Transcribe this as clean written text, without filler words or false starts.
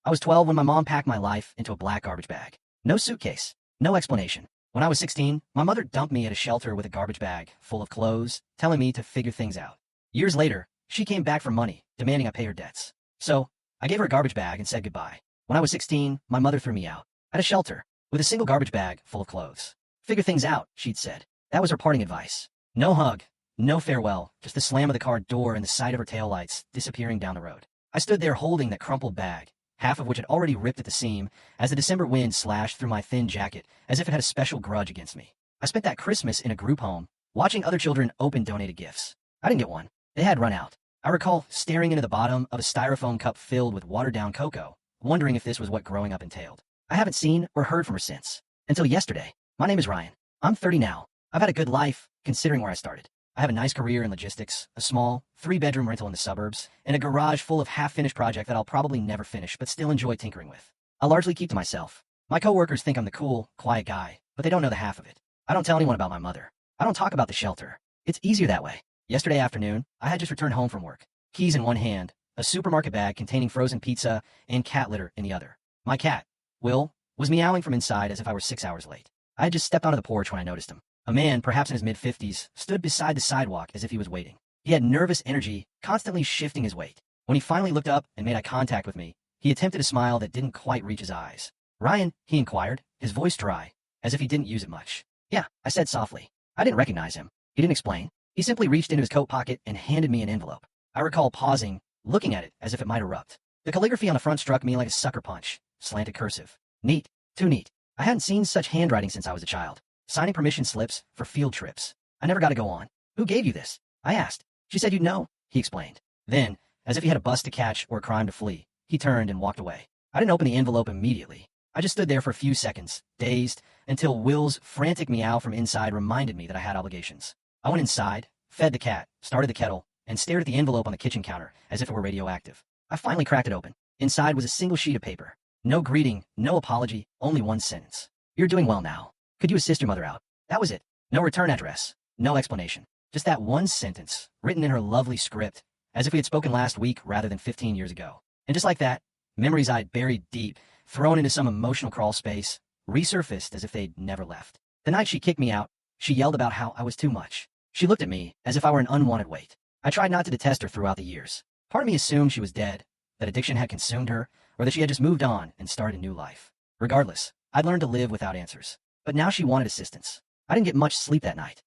I was 12 when my mom packed my life into a black garbage bag. No suitcase. No explanation. When I was 16, my mother dumped me at a shelter with a garbage bag full of clothes, telling me to figure things out. Years later, she came back for money, demanding I pay her debts. So, I gave her a garbage bag and said goodbye. When I was 16, my mother threw me out, at a shelter, with a single garbage bag full of clothes. Figure things out, she'd said. That was her parting advice. No hug, no farewell, just the slam of the car door and the sight of her taillights disappearing down the road. I stood there holding that crumpled bag, half of which had already ripped at the seam, as the December wind slashed through my thin jacket as if it had a special grudge against me. I spent that Christmas in a group home, watching other children open donated gifts. I didn't get one. They had run out. I recall staring into the bottom of a styrofoam cup filled with watered-down cocoa, wondering if this was what growing up entailed. I haven't seen or heard from her since. Until yesterday. My name is Ryan. I'm 30 now. I've had a good life, considering where I started. I have a nice career in logistics, a small, 3-bedroom rental in the suburbs, and a garage full of half-finished projects that I'll probably never finish but still enjoy tinkering with. I largely keep to myself. My coworkers think I'm the cool, quiet guy, but they don't know the half of it. I don't tell anyone about my mother. I don't talk about the shelter. It's easier that way. Yesterday afternoon, I had just returned home from work. Keys in one hand, a supermarket bag containing frozen pizza, and cat litter in the other. My cat, Will, was meowing from inside as if I were 6 hours late. I had just stepped onto the porch when I noticed him. A man, perhaps in his mid-50s, stood beside the sidewalk as if he was waiting. He had nervous energy, constantly shifting his weight. When he finally looked up and made eye contact with me, he attempted a smile that didn't quite reach his eyes. "Ryan," he inquired, his voice dry, as if he didn't use it much. "Yeah," I said softly. I didn't recognize him. He didn't explain. He simply reached into his coat pocket and handed me an envelope. I recall pausing, looking at it as if it might erupt. The calligraphy on the front struck me like a sucker punch, slanted cursive. Neat, too neat. I hadn't seen such handwriting since I was a child. Signing permission slips for field trips. I never got to go on. "Who gave you this?" I asked. "She said you'd know," he explained. Then, as if he had a bus to catch or a crime to flee, he turned and walked away. I didn't open the envelope immediately. I just stood there for a few seconds, dazed, until Will's frantic meow from inside reminded me that I had obligations. I went inside, fed the cat, started the kettle, and stared at the envelope on the kitchen counter as if it were radioactive. I finally cracked it open. Inside was a single sheet of paper. No greeting, no apology, only one sentence. "You're doing well now. Could you assist your mother out?" That was it. No return address. No explanation. Just that one sentence, written in her lovely script, as if we had spoken last week rather than 15 years ago. And just like that, memories I'd buried deep, thrown into some emotional crawl space, resurfaced as if they'd never left. The night she kicked me out, she yelled about how I was too much. She looked at me as if I were an unwanted weight. I tried not to detest her throughout the years. Part of me assumed she was dead, that addiction had consumed her, or that she had just moved on and started a new life. Regardless, I'd learned to live without answers. But now she wanted assistance. I didn't get much sleep that night.